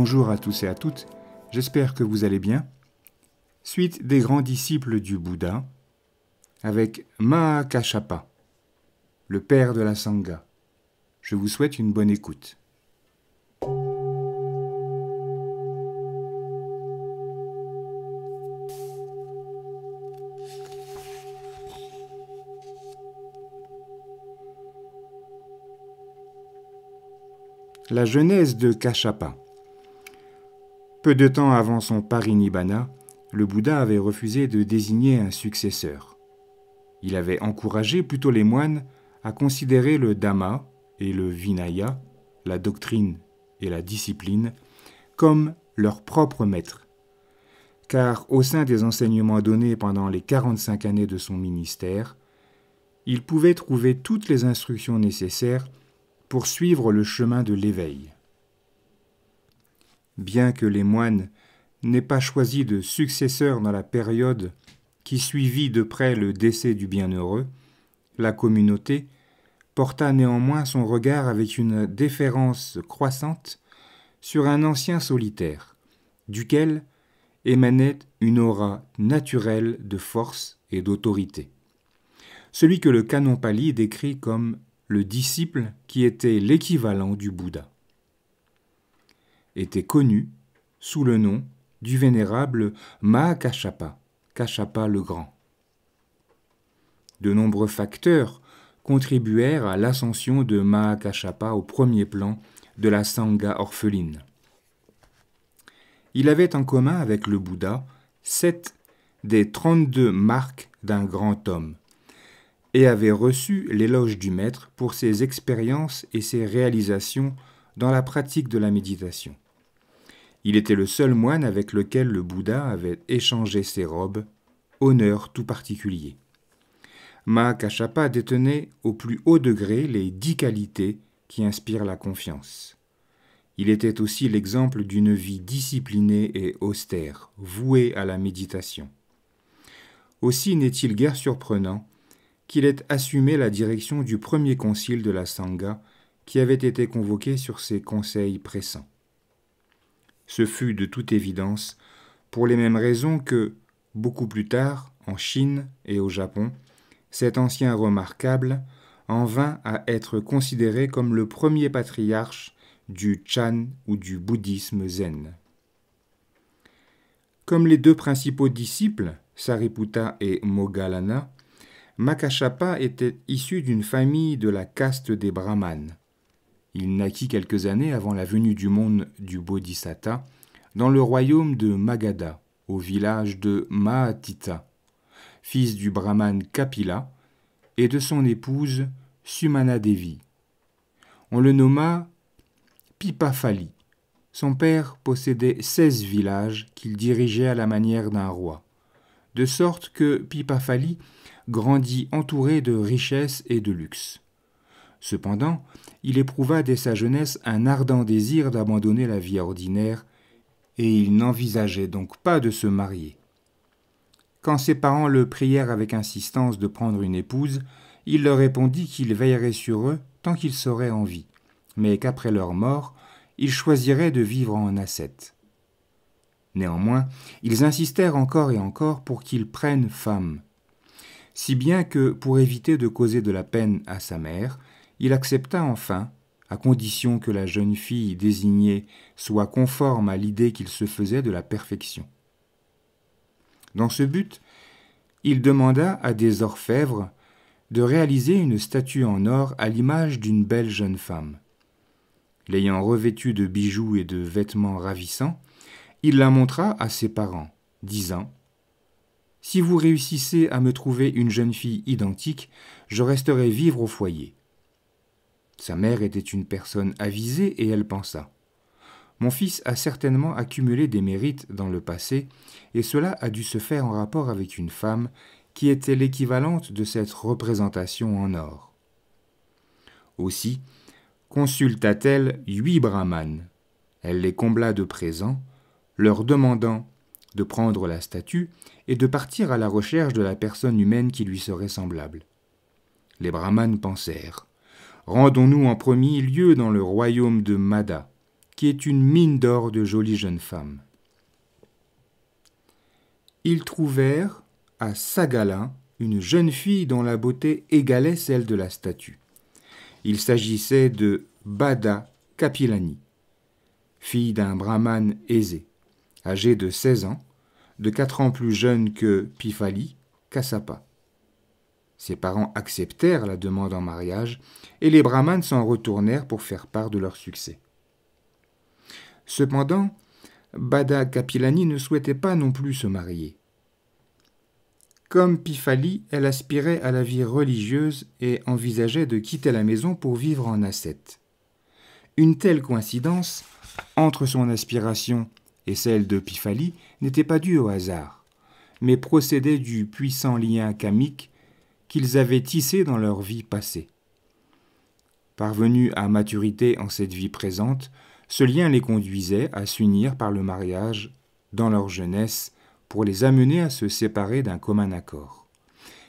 Bonjour à tous et à toutes, j'espère que vous allez bien. Suite des grands disciples du Bouddha, avec Mahakāssyapa, le père de la Sangha. Je vous souhaite une bonne écoute. La genèse de Kāssyapa. Peu de temps avant son parinibbana, le Bouddha avait refusé de désigner un successeur. Il avait encouragé plutôt les moines à considérer le Dhamma et le Vinaya, la doctrine et la discipline, comme leur propre maître. Car au sein des enseignements donnés pendant les 45 années de son ministère, il pouvait trouver toutes les instructions nécessaires pour suivre le chemin de l'éveil. Bien que les moines n'aient pas choisi de successeur dans la période qui suivit de près le décès du bienheureux, la communauté porta néanmoins son regard avec une déférence croissante sur un ancien solitaire, duquel émanait une aura naturelle de force et d'autorité. Celui que le canon Pali décrit comme le disciple qui était l'équivalent du Bouddha, était connu sous le nom du vénérable Mahakāssyapa, Kāssyapa le Grand. De nombreux facteurs contribuèrent à l'ascension de Mahakāssyapa au premier plan de la Sangha orpheline. Il avait en commun avec le Bouddha 7 des 32 marques d'un grand homme et avait reçu l'éloge du maître pour ses expériences et ses réalisations dans la pratique de la méditation. Il était le seul moine avec lequel le Bouddha avait échangé ses robes, honneur tout particulier. Mahakāssyapa détenait au plus haut degré les 10 qualités qui inspirent la confiance. Il était aussi l'exemple d'une vie disciplinée et austère, vouée à la méditation. Aussi n'est-il guère surprenant qu'il ait assumé la direction du premier concile de la Sangha qui avait été convoqué sur ses conseils pressants. Ce fut de toute évidence pour les mêmes raisons que, beaucoup plus tard, en Chine et au Japon, cet ancien remarquable en vint à être considéré comme le premier patriarche du Chan ou du bouddhisme zen. Comme les deux principaux disciples, Sariputta et Moggallana, Mahakāssyapa était issu d'une famille de la caste des brahmanes. Il naquit quelques années avant la venue du monde du Bodhisatta dans le royaume de Magadha, au village de Mahātita, fils du brahmane Kapila et de son épouse Sumana Devi. On le nomma Pipafali. Son père possédait 16 villages qu'il dirigeait à la manière d'un roi, de sorte que Pipafali grandit entouré de richesses et de luxe. Cependant, il éprouva dès sa jeunesse un ardent désir d'abandonner la vie ordinaire et il n'envisageait donc pas de se marier. Quand ses parents le prièrent avec insistance de prendre une épouse, il leur répondit qu'il veillerait sur eux tant qu'ils seraient en vie, mais qu'après leur mort, il choisirait de vivre en ascète. Néanmoins, ils insistèrent encore et encore pour qu'il prenne femme, si bien que, pour éviter de causer de la peine à sa mère, il accepta enfin, à condition que la jeune fille désignée soit conforme à l'idée qu'il se faisait de la perfection. Dans ce but, il demanda à des orfèvres de réaliser une statue en or à l'image d'une belle jeune femme. L'ayant revêtue de bijoux et de vêtements ravissants, il la montra à ses parents, disant « Si vous réussissez à me trouver une jeune fille identique, je resterai vivre au foyer. » Sa mère était une personne avisée et elle pensa « Mon fils a certainement accumulé des mérites dans le passé et cela a dû se faire en rapport avec une femme qui était l'équivalente de cette représentation en or. » Aussi, consulta-t-elle 8 brahmanes. Elle les combla de présents, leur demandant de prendre la statue et de partir à la recherche de la personne humaine qui lui serait semblable. Les brahmanes pensèrent « Rendons-nous en premier lieu dans le royaume de Mada, qui est une mine d'or de jolies jeunes femmes. Ils trouvèrent à Sagala une jeune fille dont la beauté égalait celle de la statue. Il s'agissait de Bada Kapilani, fille d'un brahmane aisé, âgée de 16 ans, de 4 ans plus jeune que Pifali, Kassapa. Ses parents acceptèrent la demande en mariage et les brahmanes s'en retournèrent pour faire part de leur succès. Cependant, Bada Kapilani ne souhaitait pas non plus se marier. Comme Pifali, elle aspirait à la vie religieuse et envisageait de quitter la maison pour vivre en ascète. Une telle coïncidence entre son aspiration et celle de Pifali n'était pas due au hasard, mais procédait du puissant lien kamique qu'ils avaient tissé dans leur vie passée. Parvenus à maturité en cette vie présente, ce lien les conduisait à s'unir par le mariage dans leur jeunesse pour les amener à se séparer d'un commun accord.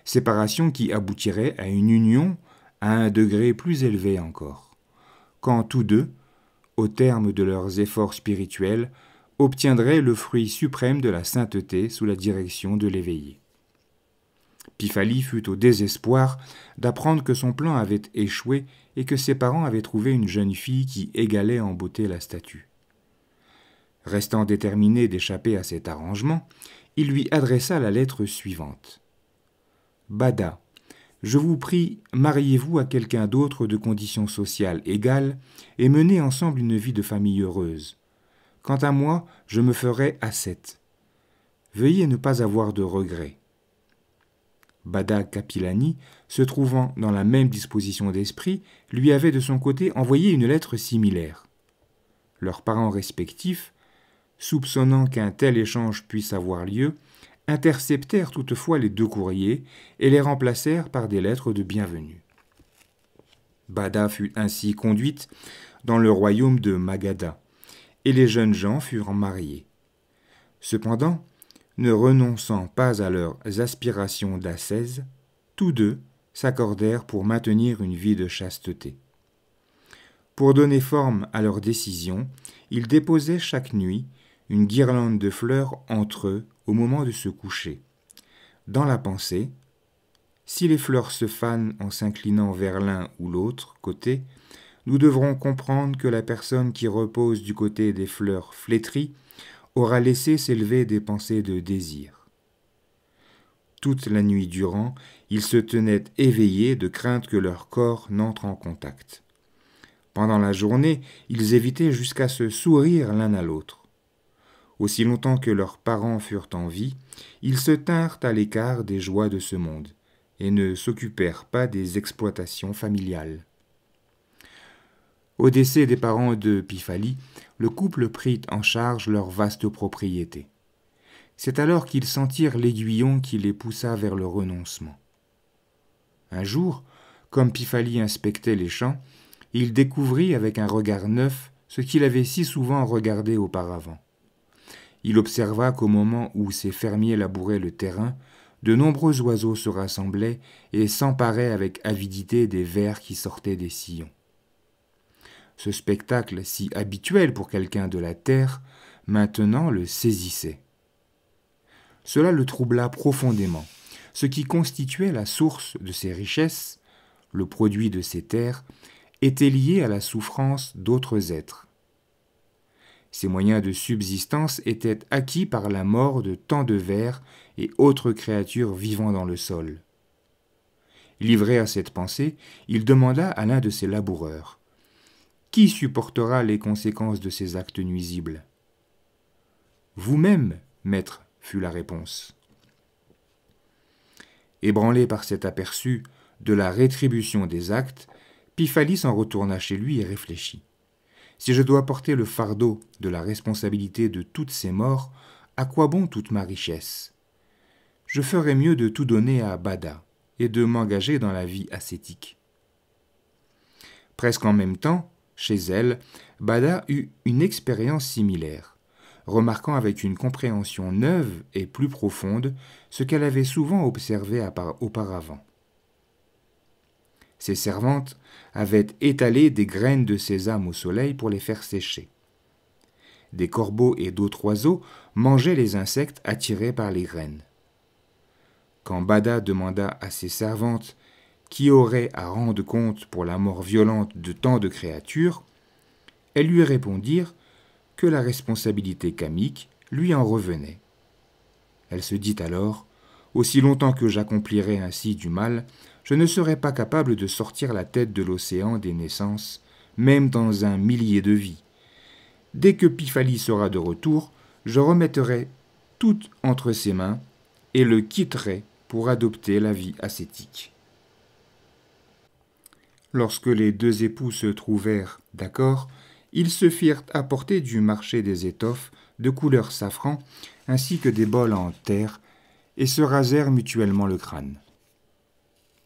Séparation qui aboutirait à une union à un degré plus élevé encore, quand tous deux, au terme de leurs efforts spirituels, obtiendraient le fruit suprême de la sainteté sous la direction de l'éveillé. Pifali fut au désespoir d'apprendre que son plan avait échoué et que ses parents avaient trouvé une jeune fille qui égalait en beauté la statue. Restant déterminé d'échapper à cet arrangement, il lui adressa la lettre suivante. « Bada, je vous prie, mariez-vous à quelqu'un d'autre de condition sociale égale et menez ensemble une vie de famille heureuse. Quant à moi, je me ferai ascète. Veuillez ne pas avoir de regrets. » Bada Kapilani, se trouvant dans la même disposition d'esprit, lui avait de son côté envoyé une lettre similaire. Leurs parents respectifs, soupçonnant qu'un tel échange puisse avoir lieu, interceptèrent toutefois les deux courriers et les remplacèrent par des lettres de bienvenue. Bada fut ainsi conduite dans le royaume de Magadha, et les jeunes gens furent mariés. Cependant, ne renonçant pas à leurs aspirations d'ascèse, tous deux s'accordèrent pour maintenir une vie de chasteté. Pour donner forme à leur décision, ils déposaient chaque nuit une guirlande de fleurs entre eux au moment de se coucher, dans la pensée « Si les fleurs se fanent en s'inclinant vers l'un ou l'autre côté, nous devrons comprendre que la personne qui repose du côté des fleurs flétries aura laissé s'élever des pensées de désir. » Toute la nuit durant, ils se tenaient éveillés de crainte que leur corps n'entre en contact. Pendant la journée, ils évitaient jusqu'à se sourire l'un à l'autre. Aussi longtemps que leurs parents furent en vie, ils se tinrent à l'écart des joies de ce monde et ne s'occupèrent pas des exploitations familiales. Au décès des parents de Pifali, le couple prit en charge leur vaste propriété. C'est alors qu'ils sentirent l'aiguillon qui les poussa vers le renoncement. Un jour, comme Pifali inspectait les champs, il découvrit avec un regard neuf ce qu'il avait si souvent regardé auparavant. Il observa qu'au moment où ses fermiers labouraient le terrain, de nombreux oiseaux se rassemblaient et s'emparaient avec avidité des vers qui sortaient des sillons. Ce spectacle, si habituel pour quelqu'un de la terre, maintenant le saisissait. Cela le troubla profondément. Ce qui constituait la source de ses richesses, le produit de ses terres, était lié à la souffrance d'autres êtres. Ses moyens de subsistance étaient acquis par la mort de tant de vers et autres créatures vivant dans le sol. Livré à cette pensée, il demanda à l'un de ses laboureurs : « Qui supportera les conséquences de ces actes nuisibles ?»« Vous-même, maître, » fut la réponse. Ébranlé par cet aperçu de la rétribution des actes, Pifali s'en retourna chez lui et réfléchit. Si je dois porter le fardeau de la responsabilité de toutes ces morts, à quoi bon toute ma richesse ? Je ferais mieux de tout donner à Bada et de m'engager dans la vie ascétique. Presque en même temps, chez elle, Bada eut une expérience similaire, remarquant avec une compréhension neuve et plus profonde ce qu'elle avait souvent observé auparavant. Ses servantes avaient étalé des graines de sésame au soleil pour les faire sécher. des corbeaux et d'autres oiseaux mangeaient les insectes attirés par les graines. Quand Bada demanda à ses servantes qui aurait à rendre compte pour la mort violente de tant de créatures, elles lui répondirent que la responsabilité kamique lui en revenait. Elle se dit alors « Aussi longtemps que j'accomplirai ainsi du mal, je ne serai pas capable de sortir la tête de l'océan des naissances, même dans un millier de vies. Dès que Pifali sera de retour, je remettrai tout entre ses mains et le quitterai pour adopter la vie ascétique. » Lorsque les deux époux se trouvèrent d'accord, ils se firent apporter du marché des étoffes de couleur safran, ainsi que des bols en terre, et se rasèrent mutuellement le crâne.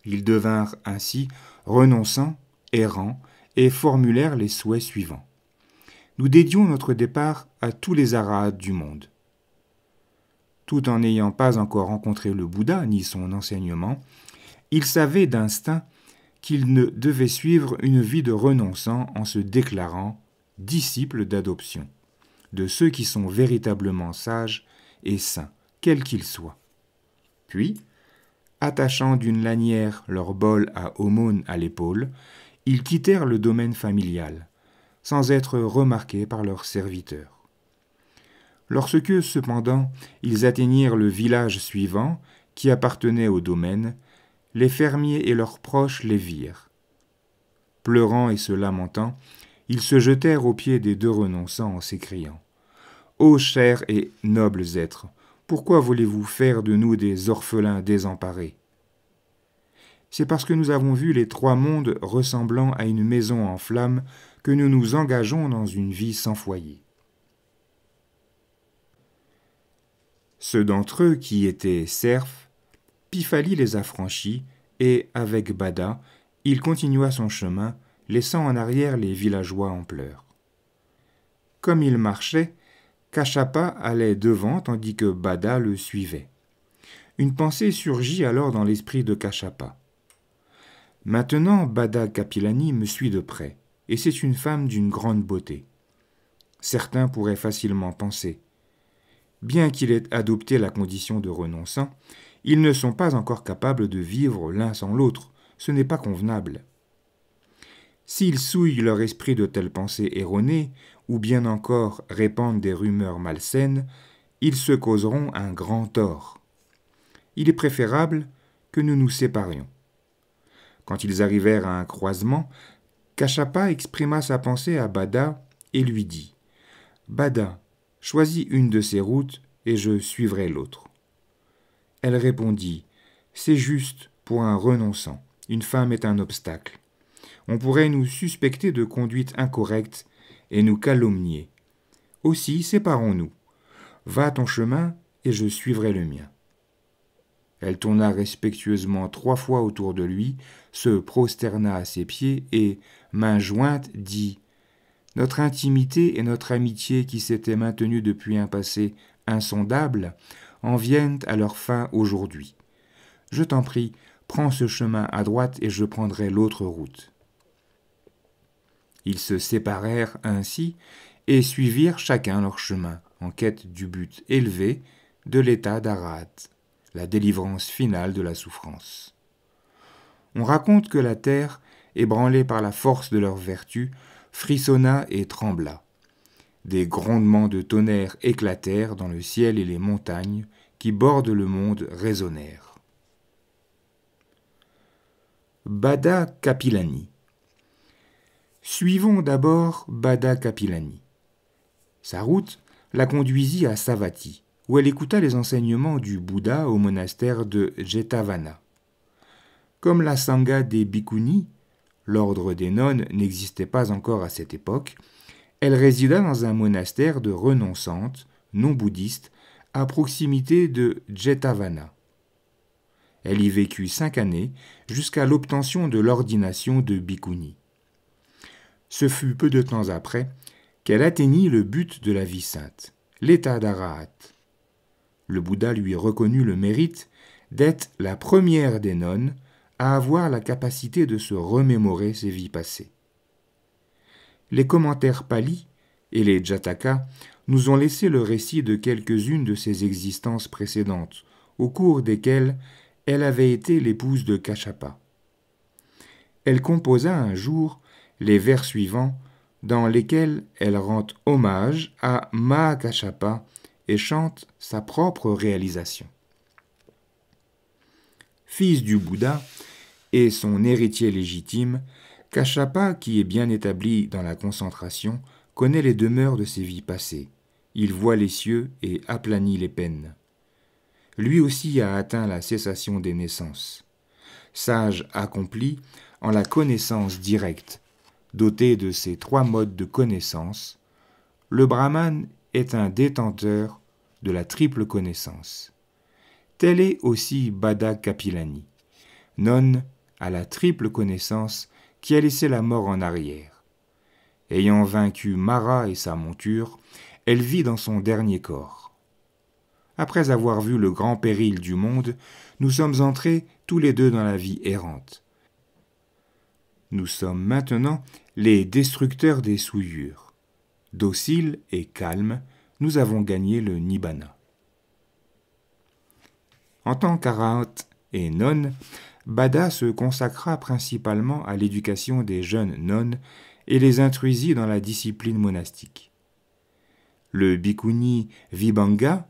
Ils devinrent ainsi renonçants, errants, et formulèrent les souhaits suivants. Nous dédions notre départ à tous les arahats du monde. Tout en n'ayant pas encore rencontré le Bouddha ni son enseignement, ils savaient d'instinct qu'ils ne devaient suivre une vie de renonçants en se déclarant disciples d'adoption, de ceux qui sont véritablement sages et saints, quels qu'ils soient. Puis, attachant d'une lanière leur bol à aumône à l'épaule, ils quittèrent le domaine familial, sans être remarqués par leurs serviteurs. Lorsque, cependant, ils atteignirent le village suivant, qui appartenait au domaine, les fermiers et leurs proches les virent. Pleurant et se lamentant, ils se jetèrent aux pieds des deux renonçants en s'écriant « Ô chers et nobles êtres, pourquoi voulez-vous faire de nous des orphelins désemparés ? C'est parce que nous avons vu les trois mondes ressemblant à une maison en flammes que nous nous engageons dans une vie sans foyer. » Ceux d'entre eux qui étaient serfs, Pifali les affranchit et, avec Bada, il continua son chemin, laissant en arrière les villageois en pleurs. Comme il marchait, Kashapa allait devant tandis que Bada le suivait. Une pensée surgit alors dans l'esprit de Kashapa. Maintenant, Bada Kapilani me suit de près, et c'est une femme d'une grande beauté. Certains pourraient facilement penser. Bien qu'il ait adopté la condition de renonçant, ils ne sont pas encore capables de vivre l'un sans l'autre, ce n'est pas convenable. S'ils souillent leur esprit de telles pensées erronées, ou bien encore répandent des rumeurs malsaines, ils se causeront un grand tort. Il est préférable que nous nous séparions. Quand ils arrivèrent à un croisement, Kashapa exprima sa pensée à Bada et lui dit « Bada, choisis une de ces routes et je suivrai l'autre. » Elle répondit « C'est juste pour un renonçant, une femme est un obstacle. On pourrait nous suspecter de conduite incorrecte et nous calomnier. Aussi, séparons-nous. Va ton chemin et je suivrai le mien. » Elle tourna respectueusement 3 fois autour de lui, se prosterna à ses pieds et, mains jointes, dit « Notre intimité et notre amitié qui s'étaient maintenues depuis un passé insondable en viennent à leur fin aujourd'hui. Je t'en prie, prends ce chemin à droite et je prendrai l'autre route. » Ils se séparèrent ainsi et suivirent chacun leur chemin en quête du but élevé de l'état d'Arahat, la délivrance finale de la souffrance. On raconte que la terre, ébranlée par la force de leur vertu, frissonna et trembla. Des grondements de tonnerre éclatèrent dans le ciel et les montagnes qui bordent le monde résonnèrent. Bada Kapilani. Suivons d'abord Bada Kapilani. Sa route la conduisit à Savatthi, où elle écouta les enseignements du Bouddha au monastère de Jetavana. Comme la Sangha des Bhikkhunis, l'ordre des nonnes n'existait pas encore à cette époque, elle résida dans un monastère de renonçantes, non bouddhistes, à proximité de Jetavana. Elle y vécut 5 années, jusqu'à l'obtention de l'ordination de Bhikkhuni. Ce fut peu de temps après qu'elle atteignit le but de la vie sainte, l'état d'Arahat. Le Bouddha lui reconnut le mérite d'être la première des nonnes à avoir la capacité de se remémorer ses vies passées. Les commentaires palis et les Jataka nous ont laissé le récit de quelques-unes de ses existences précédentes, au cours desquelles elle avait été l'épouse de Kashapa. Elle composa un jour les vers suivants dans lesquels elle rend hommage à Mahakashapa et chante sa propre réalisation. Fils du Bouddha et son héritier légitime, Kashapa, qui est bien établi dans la concentration, connaît les demeures de ses vies passées. Il voit les cieux et aplanit les peines. Lui aussi a atteint la cessation des naissances. Sage accompli en la connaissance directe, doté de ces 3 modes de connaissance, le Brahman est un détenteur de la triple connaissance. Tel est aussi Bada Kapilani, nonne à la triple connaissance qui a laissé la mort en arrière. Ayant vaincu Mara et sa monture, elle vit dans son dernier corps. Après avoir vu le grand péril du monde, nous sommes entrés tous les deux dans la vie errante. Nous sommes maintenant les destructeurs des souillures. Dociles et calmes, nous avons gagné le Nibbana. En tant qu'arahat et nonne, Bada se consacra principalement à l'éducation des jeunes nonnes et les introduisit dans la discipline monastique. Le Bhikkhuni Vibhanga,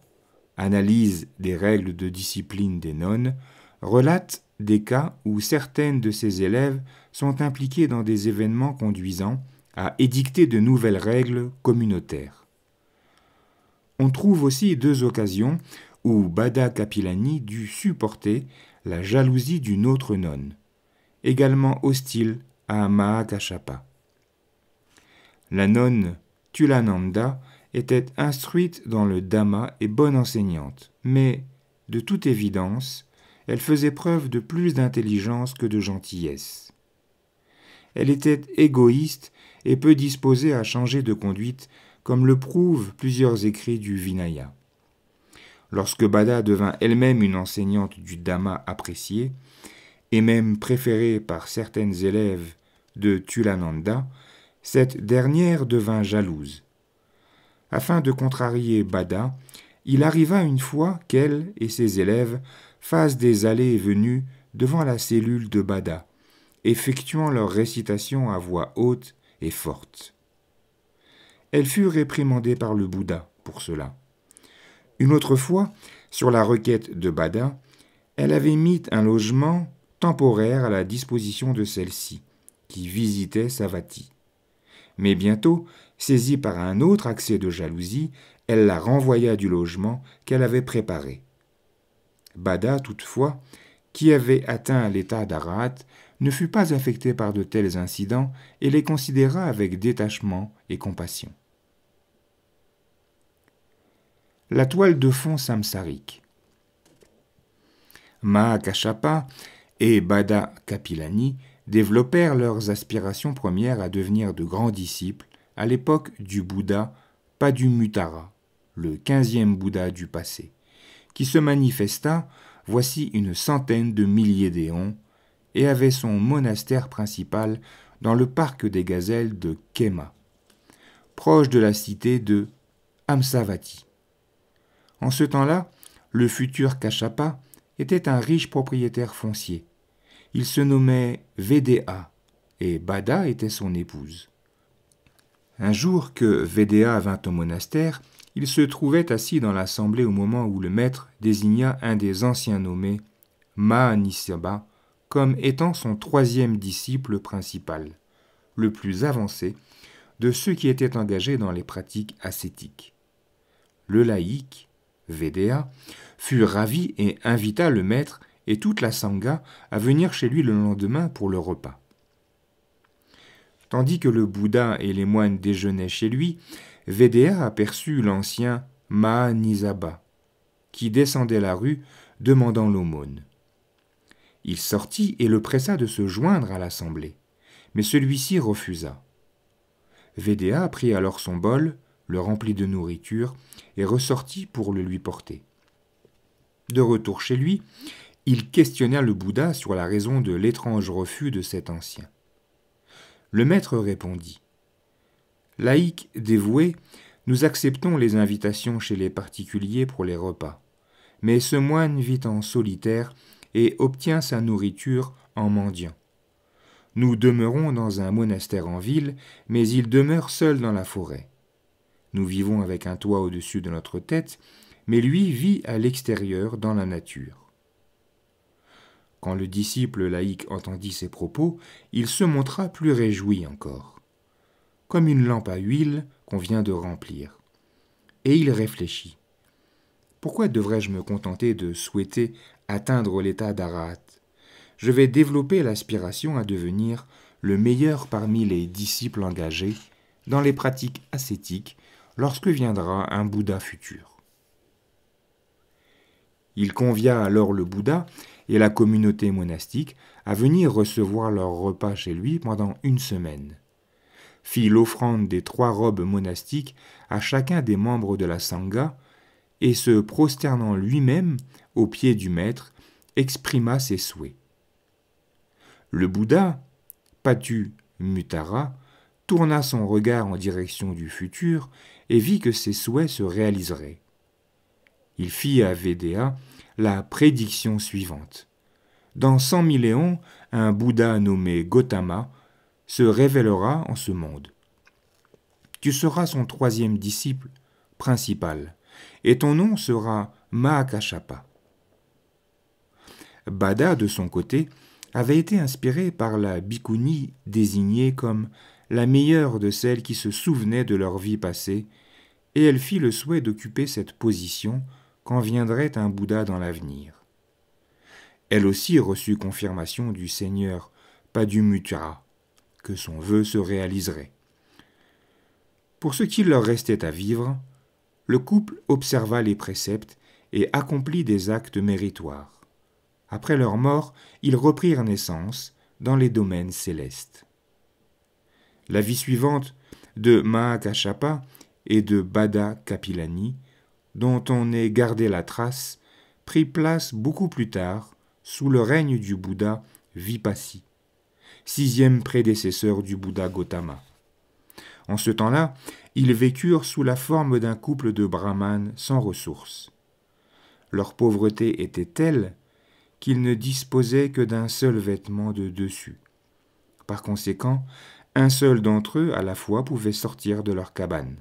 analyse des règles de discipline des nonnes, relate des cas où certaines de ses élèves sont impliquées dans des événements conduisant à édicter de nouvelles règles communautaires. On trouve aussi 2 occasions où Bada Kapilani dut supporter la jalousie d'une autre nonne, également hostile à Mahakashapa. La nonne Tulananda était instruite dans le Dhamma et bonne enseignante, mais, de toute évidence, elle faisait preuve de plus d'intelligence que de gentillesse. Elle était égoïste et peu disposée à changer de conduite, comme le prouvent plusieurs écrits du Vinaya. Lorsque Bada devint elle-même une enseignante du Dhamma appréciée, et même préférée par certaines élèves de Tulananda, cette dernière devint jalouse. Afin de contrarier Bada, il arriva une fois qu'elle et ses élèves fassent des allées et venues devant la cellule de Bada, effectuant leur récitation à voix haute et forte. Elle fut réprimandée par le Bouddha pour cela. Une autre fois, sur la requête de Bada, elle avait mis un logement temporaire à la disposition de celle-ci, qui visitait Savatthi. Mais bientôt, saisie par un autre accès de jalousie, elle la renvoya du logement qu'elle avait préparé. Bada, toutefois, qui avait atteint l'état d'arahat, ne fut pas affecté par de tels incidents et les considéra avec détachement et compassion. La toile de fond samsarique. Mahakashapa et Bada Kapilani développèrent leurs aspirations premières à devenir de grands disciples à l'époque du Bouddha Padumuttara, le 15e Bouddha du passé, qui se manifesta voici une centaine de milliers d'éons et avait son monastère principal dans le parc des gazelles de Khema, proche de la cité de Amsavati. En ce temps-là, le futur Kashapa était un riche propriétaire foncier. Il se nommait Vedéa et Bada était son épouse. Un jour que Vedéa vint au monastère, il se trouvait assis dans l'assemblée au moment où le maître désigna un des anciens nommés, Mahanisaba, comme étant son 3e disciple principal, le plus avancé de ceux qui étaient engagés dans les pratiques ascétiques. Le laïc, Vedéa, fut ravi et invita le maître et toute la sangha à venir chez lui le lendemain pour le repas. Tandis que le Bouddha et les moines déjeunaient chez lui, Vedéa aperçut l'ancien Mahanisaba, qui descendait la rue demandant l'aumône. Il sortit et le pressa de se joindre à l'assemblée, mais celui-ci refusa. Vedéa prit alors son bol, le remplit de nourriture et ressortit pour le lui porter. De retour chez lui, il questionna le Bouddha sur la raison de l'étrange refus de cet ancien. Le maître répondit : Laïcs dévoués, nous acceptons les invitations chez les particuliers pour les repas. Mais ce moine vit en solitaire et obtient sa nourriture en mendiant. Nous demeurons dans un monastère en ville, mais il demeure seul dans la forêt. Nous vivons avec un toit au-dessus de notre tête, mais lui vit à l'extérieur dans la nature. Quand le disciple laïque entendit ces propos, il se montra plus réjoui encore, comme une lampe à huile qu'on vient de remplir. Et il réfléchit. Pourquoi devrais-je me contenter de souhaiter atteindre l'état d'Arahat ? Je vais développer l'aspiration à devenir le meilleur parmi les disciples engagés dans les pratiques ascétiques lorsque viendra un Bouddha futur. Il convia alors le Bouddha et la communauté monastique à venir recevoir leur repas chez lui pendant 1 semaine. Fit l'offrande des 3 robes monastiques à chacun des membres de la Sangha et se prosternant lui-même aux pieds du maître, exprima ses souhaits. Le Bouddha, Patu Muttara, tourna son regard en direction du futur et vit que ses souhaits se réaliseraient. Il fit à Védéa la prédiction suivante. Dans 100 000 éons, un Bouddha nommé Gautama se révélera en ce monde. Tu seras son 3e disciple principal, et ton nom sera Mahakāśyapa. Bada, de son côté, avait été inspiré par la bhikkhuni désignée comme la meilleure de celles qui se souvenaient de leur vie passée, et elle fit le souhait d'occuper cette position quand viendrait un Bouddha dans l'avenir. Elle aussi reçut confirmation du Seigneur Padumuttara, que son vœu se réaliserait. Pour ce qu'il leur restait à vivre, le couple observa les préceptes et accomplit des actes méritoires. Après leur mort, ils reprirent naissance dans les domaines célestes. La vie suivante de Mahakāśyapa et de Bada Kapilani, dont on ait gardé la trace, prit place beaucoup plus tard sous le règne du Bouddha Vipassi, 6e prédécesseur du Bouddha Gautama. En ce temps-là, ils vécurent sous la forme d'un couple de brahmanes sans ressources. Leur pauvreté était telle qu'ils ne disposaient que d'un seul vêtement de dessus. Par conséquent, un seul d'entre eux à la fois pouvait sortir de leur cabane.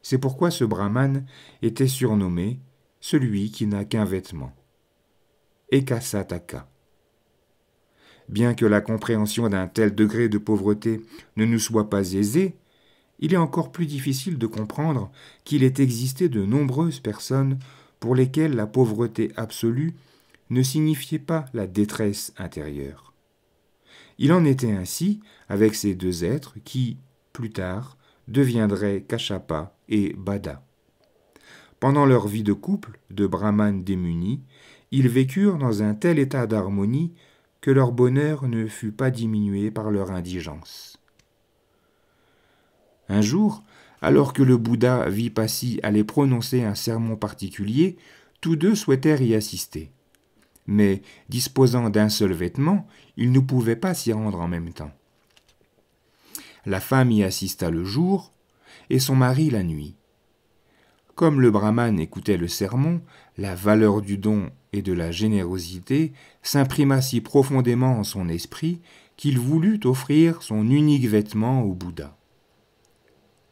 C'est pourquoi ce brahmane était surnommé « celui qui n'a qu'un vêtement » Ekasataka. Bien que la compréhension d'un tel degré de pauvreté ne nous soit pas aisée, il est encore plus difficile de comprendre qu'il ait existé de nombreuses personnes pour lesquelles la pauvreté absolue ne signifiait pas la détresse intérieure. Il en était ainsi avec ces 2 êtres qui, plus tard, deviendraient Kāśyapa et Bada. Pendant leur vie de couple, de brahmanes démunis, ils vécurent dans un tel état d'harmonie que leur bonheur ne fut pas diminué par leur indigence. Un jour, alors que le Bouddha Vipassi allait prononcer un sermon particulier, tous 2 souhaitèrent y assister. Mais, disposant d'un seul vêtement, ils ne pouvaient pas s'y rendre en même temps. La femme y assista le jour et son mari la nuit. Comme le brahmane écoutait le sermon, la valeur du don et de la générosité s'imprima si profondément en son esprit qu'il voulut offrir son unique vêtement au Bouddha.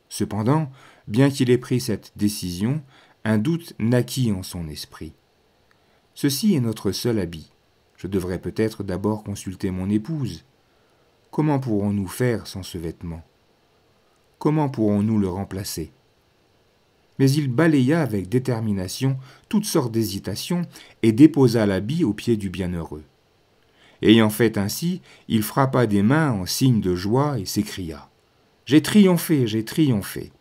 Cependant, bien qu'il ait pris cette décision, un doute naquit en son esprit. Ceci est notre seul habit. Je devrais peut-être d'abord consulter mon épouse. Comment pourrons-nous faire sans ce vêtement ? Comment pourrons-nous le remplacer ? Mais il balaya avec détermination toutes sortes d'hésitations et déposa l'habit aux pieds du bienheureux. Ayant fait ainsi, il frappa des mains en signe de joie et s'écria « J'ai triomphé, j'ai triomphé !»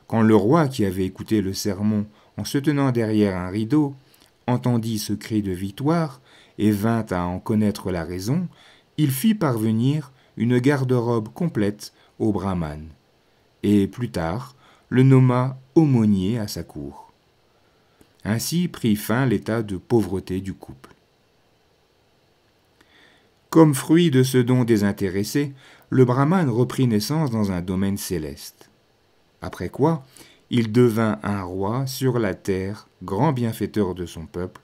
Quand le roi, qui avait écouté le sermon en se tenant derrière un rideau, entendit ce cri de victoire et vint à en connaître la raison, il fit parvenir une garde-robe complète au brahmane, et plus tard le nomma aumônier à sa cour. Ainsi prit fin l'état de pauvreté du couple. Comme fruit de ce don désintéressé, le brahmane reprit naissance dans un domaine céleste. Après quoi, il devint un roi sur la terre, grand bienfaiteur de son peuple,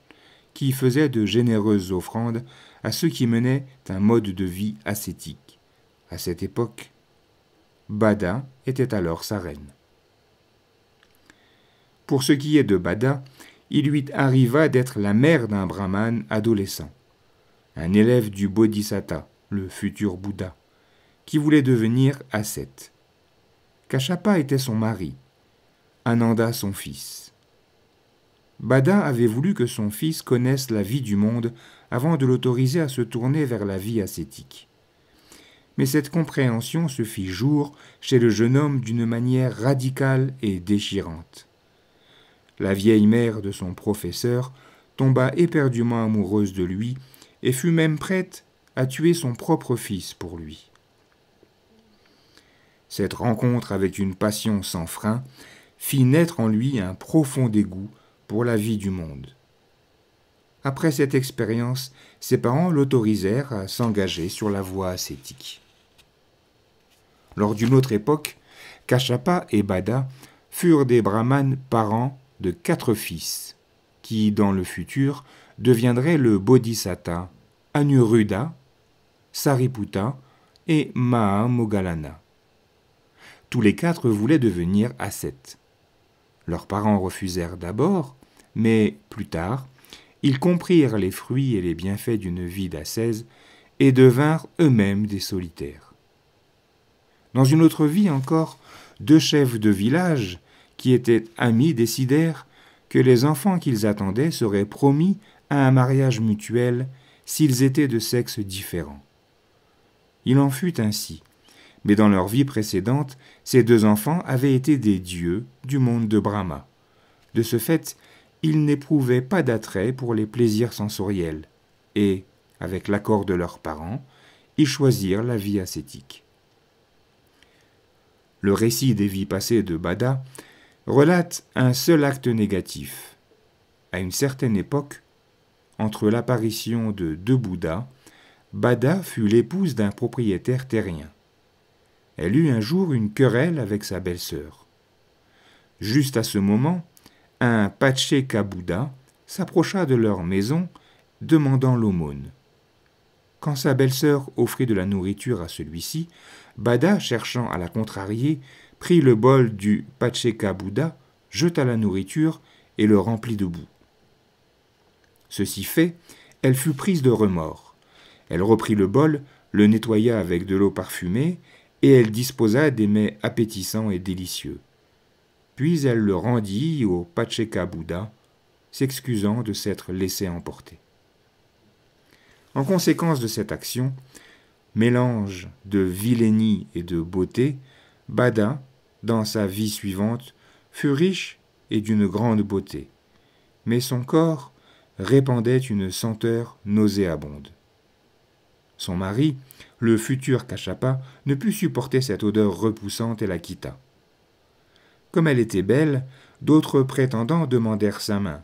qui faisait de généreuses offrandes à ceux qui menaient un mode de vie ascétique. À cette époque, Bada était alors sa reine. Pour ce qui est de Bada, il lui arriva d'être la mère d'un brahmane adolescent, un élève du Bodhisatta, le futur Bouddha, qui voulait devenir ascète. Kashapa était son mari, Ananda son fils. Bada avait voulu que son fils connaisse la vie du monde avant de l'autoriser à se tourner vers la vie ascétique. Mais cette compréhension se fit jour chez le jeune homme d'une manière radicale et déchirante. La vieille mère de son professeur tomba éperdument amoureuse de lui et fut même prête à tuer son propre fils pour lui. Cette rencontre avec une passion sans frein fit naître en lui un profond dégoût pour la vie du monde. Après cette expérience, ses parents l'autorisèrent à s'engager sur la voie ascétique. Lors d'une autre époque, Kashapa et Bada furent des brahmanes parents de 4 fils, qui, dans le futur, deviendraient le Bodhisatta, Anuruddha, Sariputta et Mahamoggallana. Tous les 4 voulaient devenir ascètes. Leurs parents refusèrent d'abord, mais plus tard, ils comprirent les fruits et les bienfaits d'une vie d'ascèse et devinrent eux-mêmes des solitaires. Dans une autre vie encore, 2 chefs de village, qui étaient amis, décidèrent que les enfants qu'ils attendaient seraient promis à un mariage mutuel s'ils étaient de sexes différents. Il en fut ainsi, mais dans leur vie précédente, ces 2 enfants avaient été des dieux du monde de Brahma. De ce fait, ils n'éprouvaient pas d'attrait pour les plaisirs sensoriels, et, avec l'accord de leurs parents, ils choisirent la vie ascétique. Le récit des vies passées de Bada relate un seul acte négatif. À une certaine époque, entre l'apparition de 2 Bouddhas, Bada fut l'épouse d'un propriétaire terrien. Elle eut un jour une querelle avec sa belle-sœur. Juste à ce moment, un Pacheka Bouddha s'approcha de leur maison, demandant l'aumône. Quand sa belle-sœur offrit de la nourriture à celui-ci, Bada, cherchant à la contrarier, prit le bol du Pacheka Bouddha, jeta la nourriture et le remplit de boue. Ceci fait, elle fut prise de remords. Elle reprit le bol, le nettoya avec de l'eau parfumée, et elle disposa des mets appétissants et délicieux. Puis elle le rendit au Pacheka Bouddha, s'excusant de s'être laissé emporter. En conséquence de cette action, mélange de vilainie et de beauté, Bada, dans sa vie suivante, fut riche et d'une grande beauté, mais son corps répandait une senteur nauséabonde. Son mari, le futur Kashapa, ne put supporter cette odeur repoussante et la quitta. Comme elle était belle, d'autres prétendants demandèrent sa main,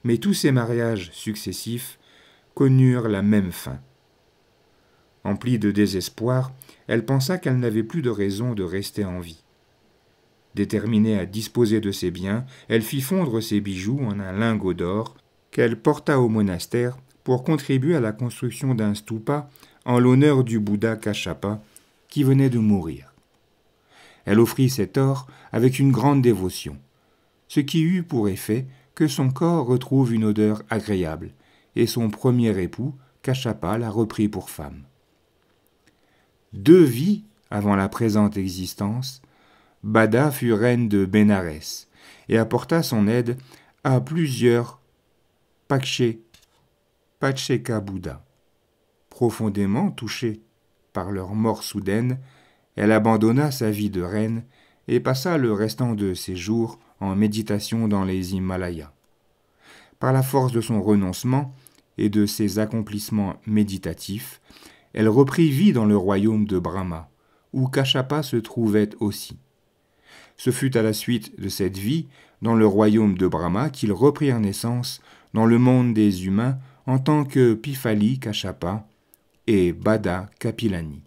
mais tous ces mariages successifs connurent la même fin. Emplie de désespoir, elle pensa qu'elle n'avait plus de raison de rester en vie. Déterminée à disposer de ses biens, elle fit fondre ses bijoux en un lingot d'or qu'elle porta au monastère pour contribuer à la construction d'un stupa en l'honneur du Bouddha Kashapa qui venait de mourir. Elle offrit cet or avec une grande dévotion, ce qui eut pour effet que son corps retrouve une odeur agréable, et son premier époux, Kashapa, la reprit pour femme. 2 vies avant la présente existence, Bada fut reine de Bénarès et apporta son aide à plusieurs Pacheka Bouddha. Profondément touchée par leur mort soudaine, elle abandonna sa vie de reine et passa le restant de ses jours en méditation dans les Himalayas. Par la force de son renoncement et de ses accomplissements méditatifs, elle reprit vie dans le royaume de Brahma, où Kashapa se trouvait aussi. Ce fut à la suite de cette vie dans le royaume de Brahma qu'ils reprirent naissance dans le monde des humains en tant que Pifali Kashapa, et Bada Kapilani.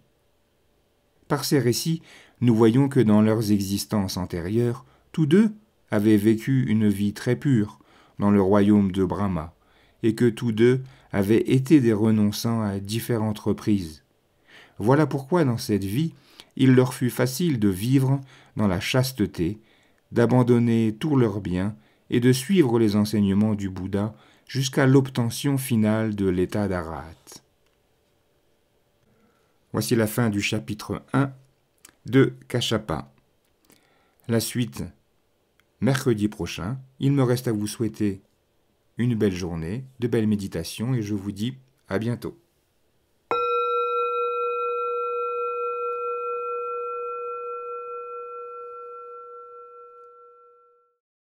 Par ces récits, nous voyons que dans leurs existences antérieures, tous deux avaient vécu une vie très pure dans le royaume de Brahma, et que tous deux avaient été des renonçants à différentes reprises. Voilà pourquoi dans cette vie, il leur fut facile de vivre dans la chasteté, d'abandonner tous leurs biens et de suivre les enseignements du Bouddha jusqu'à l'obtention finale de l'état d'Arhat. Voici la fin du chapitre 1 de Kashapa. La suite, mercredi prochain. Il me reste à vous souhaiter une belle journée, de belles méditations et je vous dis à bientôt.